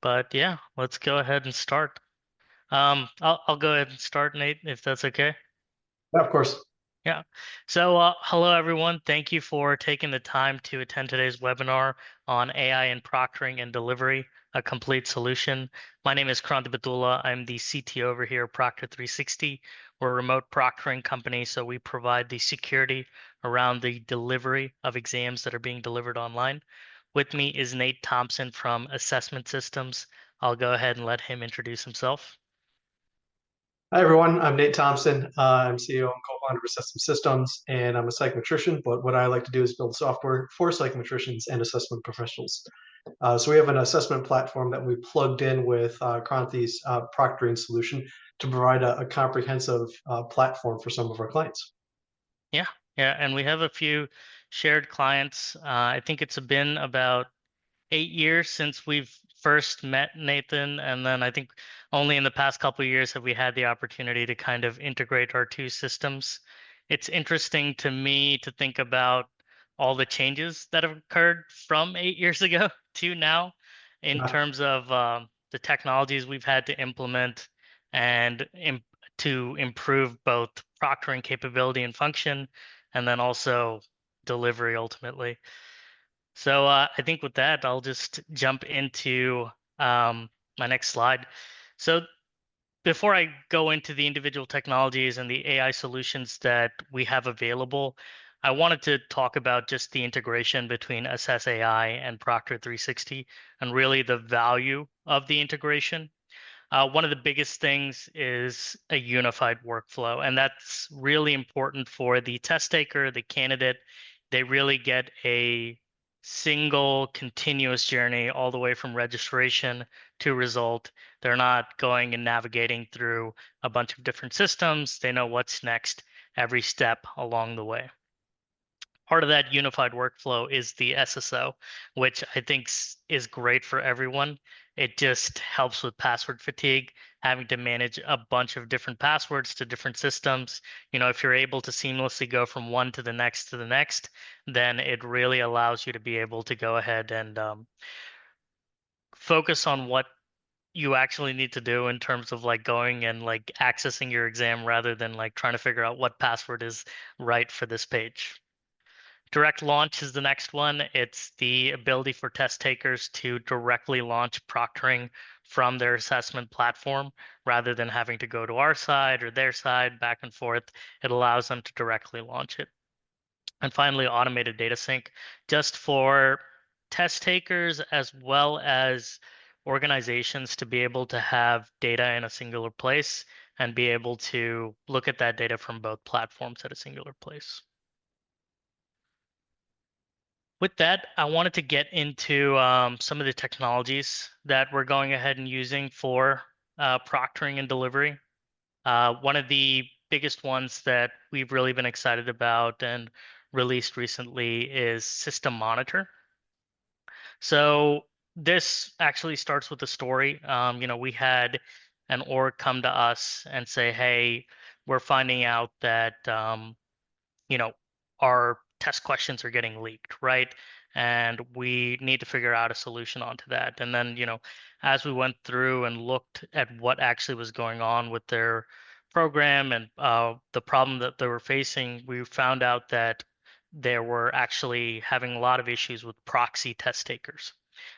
But yeah, let's go ahead and start. I'll go ahead and start, Nate, if that's okay. Yeah, of course. Yeah. So, hello everyone. Thank you for taking the time to attend today's webinar on AI and proctoring and delivery, a complete solution. My name is Kranti Batula. I'm the CTO over here at Proctor360. We're a remote proctoring company, so we provide the security around the delivery of exams that are being delivered online. With me is Nate Thompson from Assessment Systems. I'll go ahead and let him introduce himself. Hi, everyone. I'm Nate Thompson. I'm CEO and co-founder of Systems Systems, and I'm a psychometrician. But what I like to do is build software for psychometricians and assessment professionals. So we have an assessment platform that we plugged in with Kranti's proctoring solution to provide a comprehensive platform for some of our clients. Yeah, yeah, and we have a few shared clients. I think it's been about 8 years since we've first met Nathan, and then I think only in the past couple of years have we had the opportunity to kind of integrate our two systems. It's interesting to me to think about all the changes that have occurred from 8 years ago to now in Uh, terms of the technologies we've had to implement and to improve both proctoring capability and function, and then also delivery ultimately. So I think with that, I'll just jump into um, my next slide. So before I go into the individual technologies and the AI solutions that we have available, I wanted to talk about just the integration between Assess AI and Proctor360 and really the value of the integration. One of the biggest things is a unified workflow, and that's really important for the test taker, the candidate. They really get a single continuous journey all the way from registration to result. They're not going and navigating through a bunch of different systems. They know what's next every step along the way. Part of that unified workflow is the SSO, which I think is great for everyone. It just helps with password fatigue, having to manage a bunch of different passwords to different systems. If you're able to seamlessly go from one to the next, then it really allows you to be able to go ahead and focus on what you actually need to do in terms of like going and like accessing your exam rather than like trying to figure out what password is right for this page. Direct launch is the next one. It's the ability for test takers to directly launch proctoring from their assessment platform rather than having to go to our side or their side back and forth. It allows them to directly launch it. And finally, automated data sync, just for test takers as well as organizations to be able to have data in a singular place and be able to look at that data from both platforms at a singular place. With that, I wanted to get into some of the technologies that we're going ahead and using for proctoring and delivery. One of the biggest ones that we've really been excited about and released recently is System Monitor. So this actually starts with a story. We had an org come to us and say, "Hey, we're finding out that you know, our test questions are getting leaked, right? And we need to figure out a solution onto that." And then, as we went through and looked at what actually was going on with their program and the problem that they were facing, we found out that they were actually having a lot of issues with proxy test takers.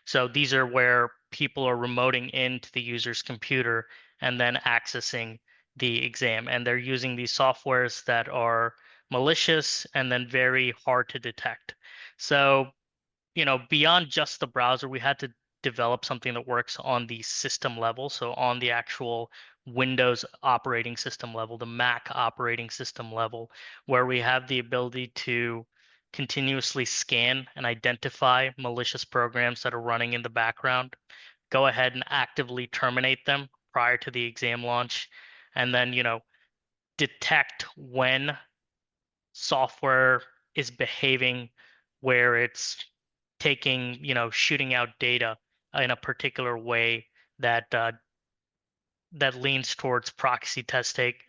So these are where people are remoting into the user's computer and then accessing the exam. And they're using these softwares that are malicious and then very hard to detect. So, beyond just the browser, we had to develop something that works on the system level. So on the actual Windows operating system level, the Mac operating system level, where we have the ability to continuously scan and identify malicious programs that are running in the background, go ahead and actively terminate them prior to the exam launch, and then, detect when software is behaving where it's taking, shooting out data in a particular way that that leans towards proxy test takers,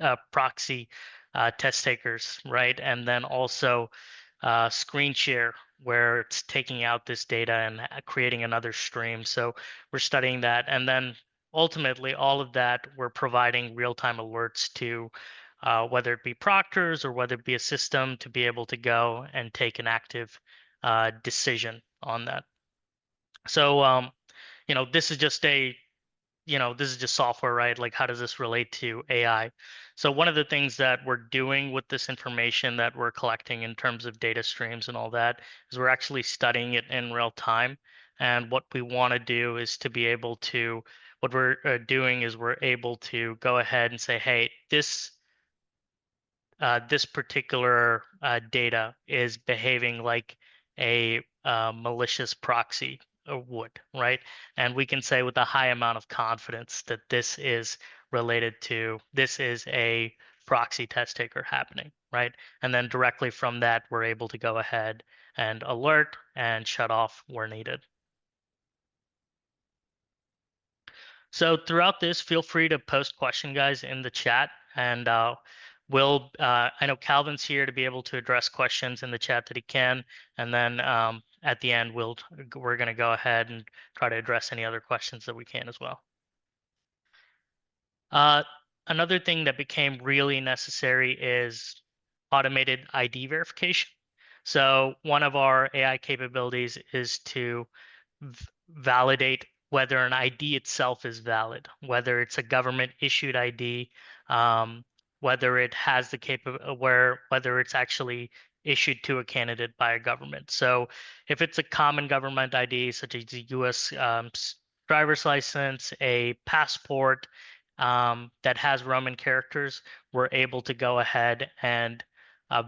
right? And then also screen share where it's taking out this data and creating another stream. So we're studying that. And then ultimately, all of that, we're providing real-time alerts to whether it be proctors or whether it be a system to be able to go and take an active decision on that. So, this is just this is just software, right? Like, how does this relate to AI? So one of the things that we're doing with this information that we're collecting in terms of data streams and all that is we're actually studying it in real time. And what we want to do is to be able to, what we're doing is we're able to go ahead and say, hey, this particular data is behaving like a malicious proxy would, right? And we can say with a high amount of confidence that this is this is a proxy test taker happening, right? And then directly from that, we're able to go ahead and alert and shut off where needed. So throughout this, feel free to post question, guys, in the chat, and I know Calvin's here to be able to address questions in the chat that he can, and then at the end, we're going to go ahead and try to address any other questions that we can as well. Another thing that became really necessary is automated ID verification. So one of our AI capabilities is to validate whether an ID itself is valid, whether it's a government issued ID, whether it has the whether it's actually issued to a candidate by a government. So if it's a common government ID, such as a U.S. Driver's license, a passport that has Roman characters, we're able to go ahead and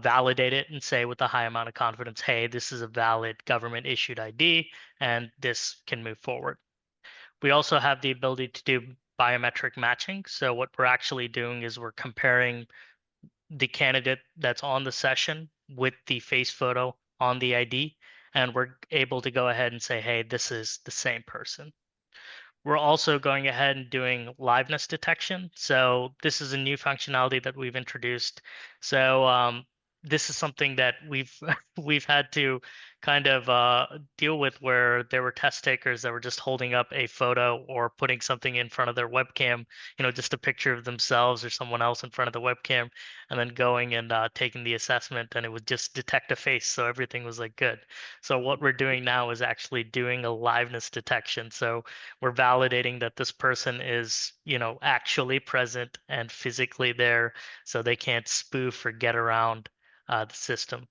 validate it and say with a high amount of confidence, hey, this is a valid government issued ID and this can move forward. We also have the ability to do biometric matching. So what we're actually doing is we're comparing the candidate that's on the session with the face photo on the ID, and we're able to go ahead and say, hey, this is the same person. We're also going ahead and doing liveness detection. So this is a new functionality that we've introduced. So this is something that we've had to kind of deal with, where there were test takers that were just holding up a photo or putting something in front of their webcam, just a picture of themselves or someone else in front of the webcam, and then going and taking the assessment, and it would just detect a face, so everything was like good. So what we're doing now is actually doing a liveness detection. So we're validating that this person is, actually present and physically there, so they can't spoof or get around the system.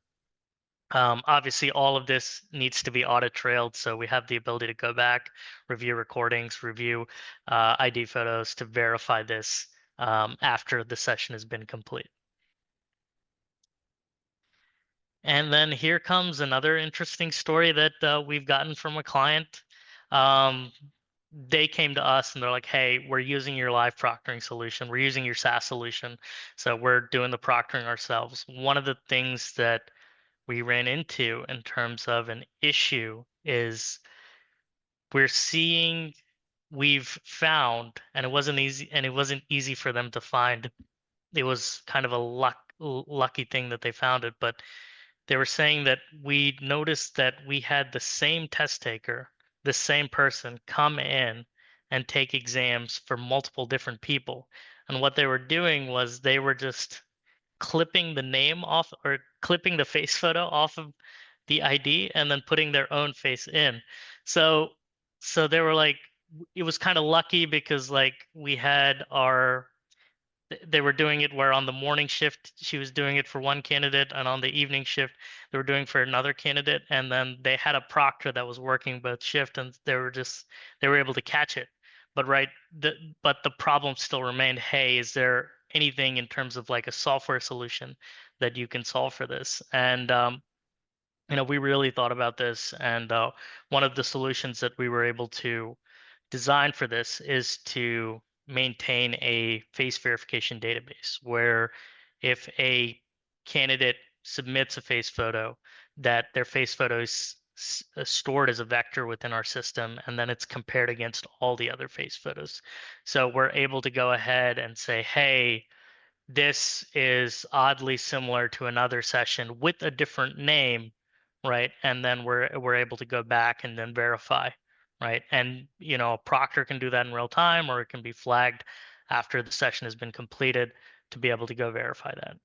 Obviously, all of this needs to be audit trailed, so we have the ability to go back, review recordings, review ID photos to verify this after the session has been complete. And then here comes another interesting story that we've gotten from a client. They came to us and they're like, hey, we're using your live proctoring solution. We're using your SaaS solution. So we're doing the proctoring ourselves. One of the things that we ran into in terms of an issue is we've found, and it wasn't easy for them to find. It was kind of a lucky thing that they found it, but they were saying that we noticed that we had the same test taker, the same person come in and take exams for multiple different people. And what they were doing was they were just clipping the name off, or clipping the face photo off of the ID and then putting their own face in. So they were like, it was kind of lucky because like we had they were doing it where on the morning shift she was doing it for one candidate, and on the evening shift they were doing for another candidate, and then they had a proctor that was working both shift, and they were able to catch it. But but the problem still remained, hey, is there anything in terms of like a software solution that you can solve for this? And we really thought about this, and one of the solutions that we were able to design for this is to maintain a face verification database where if a candidate submits a face photo, that their face photo is stored as a vector within our system, and then it's compared against all the other face photos. So we're able to go ahead and say, hey, this is oddly similar to another session with a different name. right? And then we're able to go back and then verify, right? And a proctor can do that in real time, or it can be flagged after the session has been completed to be able to go verify that.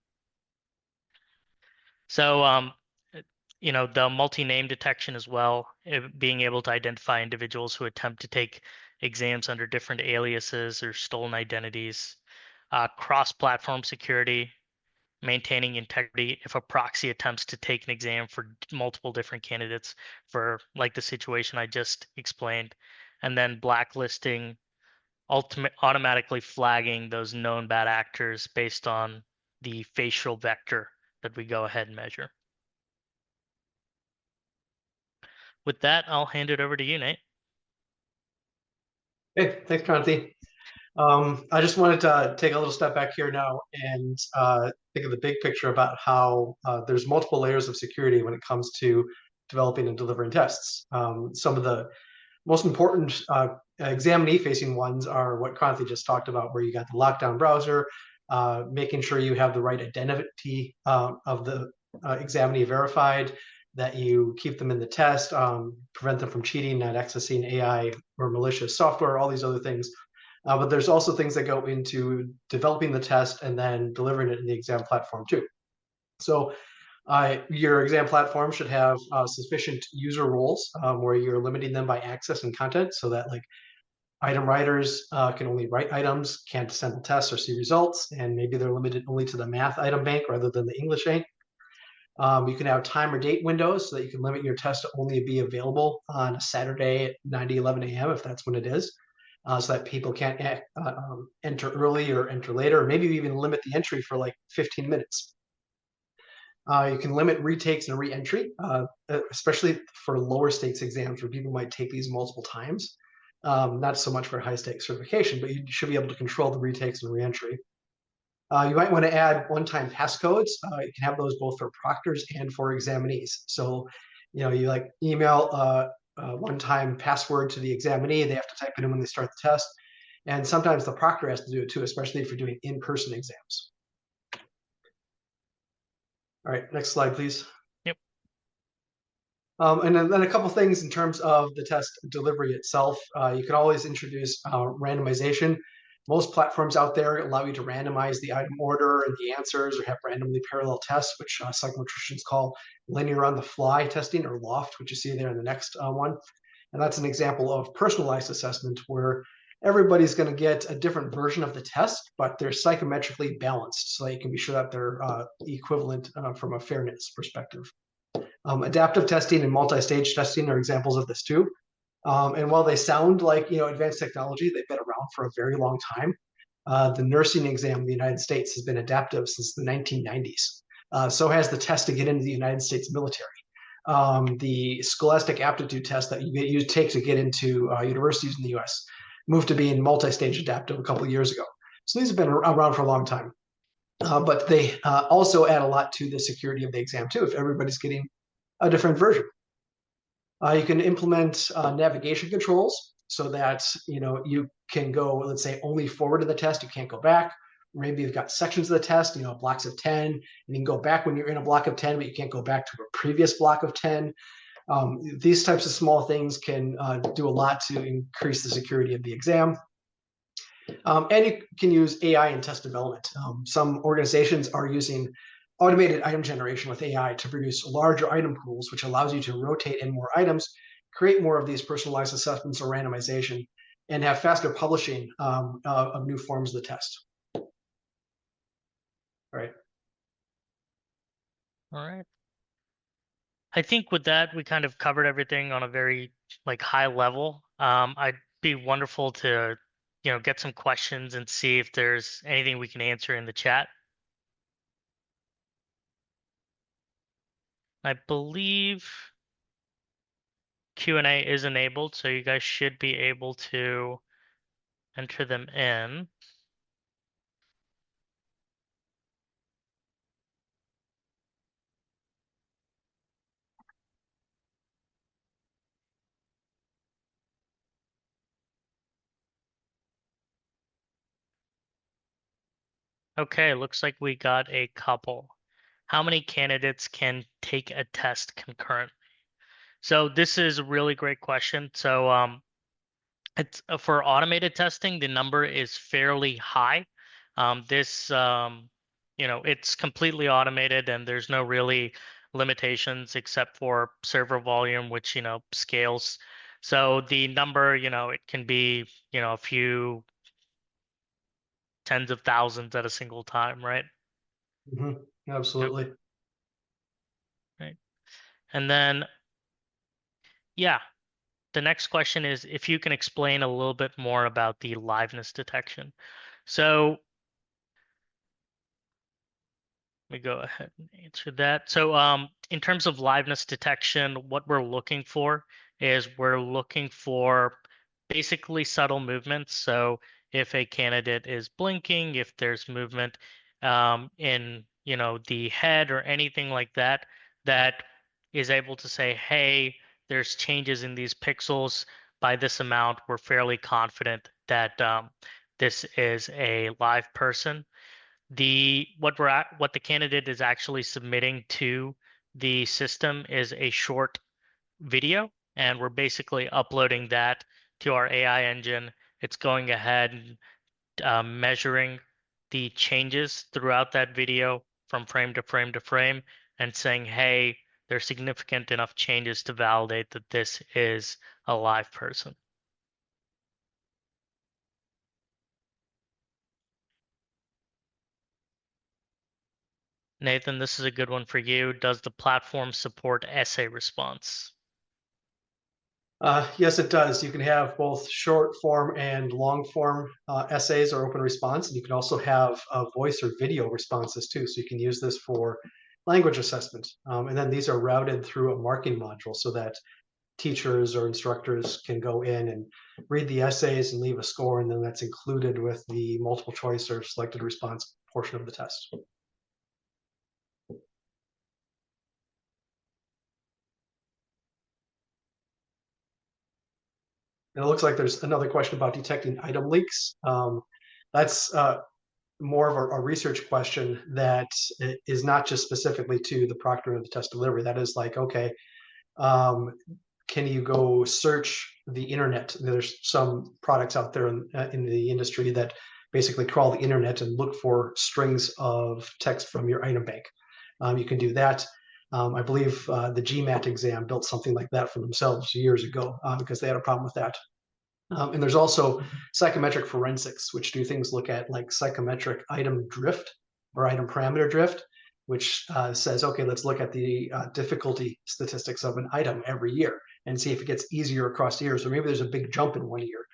So the multi-name detection as well, being able to identify individuals who attempt to take exams under different aliases or stolen identities, cross-platform security, maintaining integrity if a proxy attempts to take an exam for multiple different candidates for like the situation I just explained, and then blacklisting, automatically flagging those known bad actors based on the facial vector that we go ahead and measure. With that, I'll hand it over to you, Nate. Hey, thanks, Kranti. I just wanted to take a little step back here now and think of the big picture about how there's multiple layers of security when it comes to developing and delivering tests. Some of the most important examinee-facing ones are what Kranti just talked about, where you got the lockdown browser, making sure you have the right identity of the examinee verified, that you keep them in the test, prevent them from cheating, not accessing AI or malicious software, all these other things. But there's also things that go into developing the test and then delivering it in the exam platform too. So your exam platform should have sufficient user roles where you're limiting them by access and content, so that like item writers can only write items, can't assemble tests or see results, and maybe they're limited only to the math item bank rather than the English bank. You can have time or date windows so that you can limit your test to only be available on a Saturday at 9 to 11 a.m. if that's when it is, so that people can't enter early or enter later, or maybe even limit the entry for like 15 minutes. You can limit retakes and re-entry, especially for lower stakes exams where people might take these multiple times. Not so much for high stakes certification, but you should be able to control the retakes and re-entry. You might want to add one-time passcodes. You can have those both for proctors and for examinees. So, you like email a one-time password to the examinee. They have to type it in when they start the test. And sometimes the proctor has to do it too, especially if you're doing in-person exams. All right, next slide, please. Yep. And then a couple things in terms of the test delivery itself. You can always introduce randomization. Most platforms out there allow you to randomize the item order and the answers, or have randomly parallel tests, which psychometricians call linear on the fly testing, or LOFT, which you see there in the next one. And that's an example of personalized assessment where everybody's going to get a different version of the test, but they're psychometrically balanced, so that you can be sure that they're equivalent from a fairness perspective. Adaptive testing and multi-stage testing are examples of this too. And while they sound like advanced technology, they've been around for a very long time. The nursing exam in the United States has been adaptive since the 1990s. So has the test to get into the United States military. The scholastic aptitude test that you take to get into universities in the US moved to being multi-stage adaptive a couple of years ago. So these have been around for a long time. But they also add a lot to the security of the exam too, if everybody's getting a different version. You can implement navigation controls so that you can go, let's say, only forward to the test. You can't go back. Maybe you've got sections of the test, blocks of 10, and you can go back when you're in a block of 10, but you can't go back to a previous block of 10. These types of small things can do a lot to increase the security of the exam. And you can use AI in test development. Some organizations are using automated item generation with AI to produce larger item pools, which allows you to rotate in more items, create more of these personalized assessments or randomization, and have faster publishing of new forms of the test. All right. All right. I think with that, we kind of covered everything on a very high level. I'd be wonderful to, get some questions and see if there's anything we can answer in the chat. I believe Q&A is enabled, so you guys should be able to enter them in. Okay, looks like we got a couple. how many candidates can take a test concurrently? So this is a really great question. So it's for automated testing, the number is fairly high. This it's completely automated and there's no really limitations except for server volume, which scales. So the number, it can be a few tens of thousands at a single time, right? Yep. Absolutely. Right. And then, yeah, the next question is if you can explain a little bit more about the liveness detection. So let me go ahead and answer that. So in terms of liveness detection, what we're looking for is we're looking for basically subtle movements. So if a candidate is blinking, if there's movement in the head or anything like that, that is able to say, hey, there's changes in these pixels by this amount, we're fairly confident that this is a live person. What the candidate is actually submitting to the system is a short video, and we're basically uploading that to our AI engine. It's going ahead and measuring the changes throughout that video from frame to frame to frame and saying, hey, there's significant enough changes to validate that this is a live person. Nathan, this is a good one for you. Does the platform support essay response? Yes, it does. You can have both short form and long form essays or open response. And you can also have voice or video responses too. So you can use this for language assessment. And then these are routed through a marking module so that teachers or instructors can go in and read the essays and leave a score. And then that's included with the multiple choice or selected response portion of the test. And it looks like there's another question about detecting item leaks. That's more of a research question that is not just specifically to the proctoring of the test delivery. That is like, okay, can you go search the internet? There's some products out there in the industry that basically crawl the internet and look for strings of text from your item bank. You can do that. I believe the GMAT exam built something like that for themselves years ago because they had a problem with that. And there's also psychometric forensics, which do things look at like psychometric item drift or item parameter drift, which says, okay, let's look at the difficulty statistics of an item every year and see if it gets easier across years, or maybe there's a big jump in one year.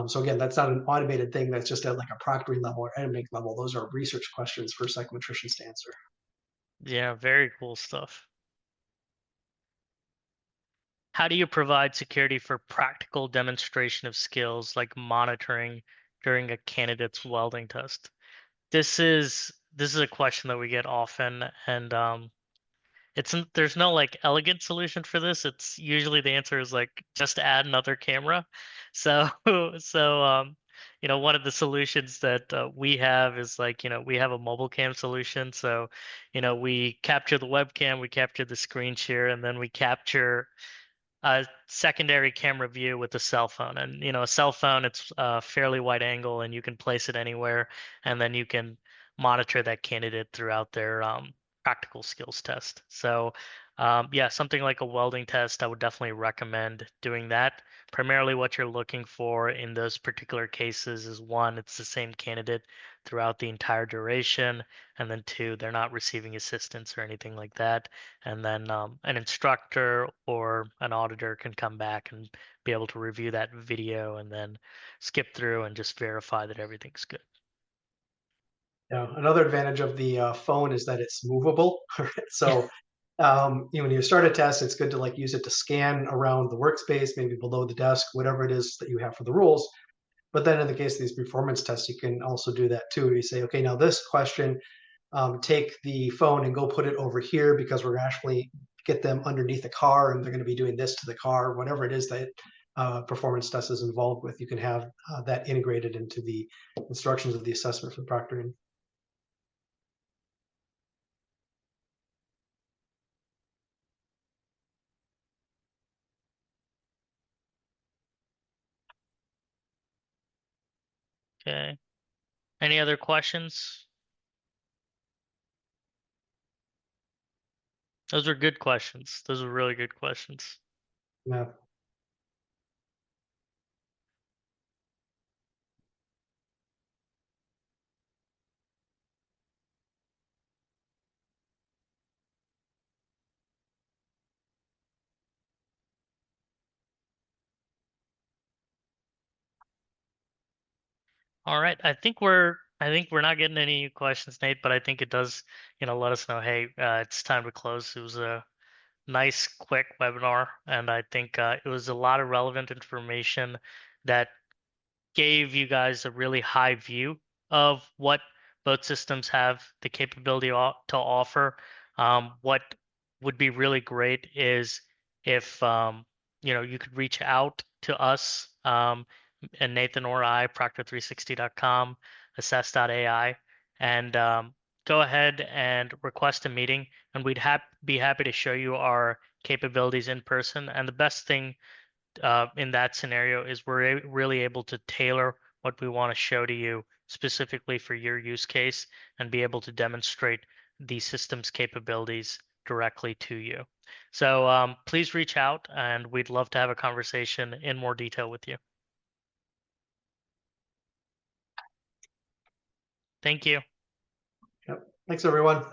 So again, that's not an automated thing. That's just at like a proctoring level or item bank level. Those are research questions for psychometricians to answer. Yeah, very cool stuff. How do you provide security for practical demonstration of skills like monitoring during a candidate's welding test? This is a question that we get often, and there's no like elegant solution for this. It's usually the answer is like just add another camera. So one of the solutions that we have is like we have a mobile cam solution. So we capture the webcam, we capture the screen share, and then we capture a secondary camera view with a cell phone. And a cell phone, it's a fairly wide angle and you can place it anywhere, and then you can monitor that candidate throughout their practical skills test. So yeah, something like a welding test, I would definitely recommend doing that. Primarily what you're looking for in those particular cases is one, it's the same candidate throughout the entire duration, and then two, they're not receiving assistance or anything like that. And then an instructor or an auditor can come back and be able to review that video and then skip through and just verify that everything's good. Yeah, another advantage of the phone is that it's movable. So when you start a test, it's good to like use it to scan around the workspace, maybe below the desk, whatever it is that you have for the rules. But then in the case of these performance tests, you can also do that too. You say, okay, now this question, take the phone and go put it over here because we're actually get them underneath the car and they're going to be doing this to the car, whatever it is that performance test is involved with. You can have that integrated into the instructions of the assessment for proctoring. Okay. Any other questions? Those were good questions. Those were really good questions. Yeah. All right. I think we're not getting any questions, Nate, but I think it does, let us know, hey, it's time to close. It was a nice, quick webinar, and I think it was a lot of relevant information that gave you guys a really high view of what both systems have the capability to offer. What would be really great is if you could reach out to us, and Nathan or I, Proctor360.com, assess.ai, and go ahead and request a meeting, and we'd be happy to show you our capabilities in person. And the best thing in that scenario is we're really able to tailor what we want to show to you specifically for your use case and be able to demonstrate the system's capabilities directly to you. So please reach out, and we'd love to have a conversation in more detail with you. Thank you. Yep. Thanks, everyone.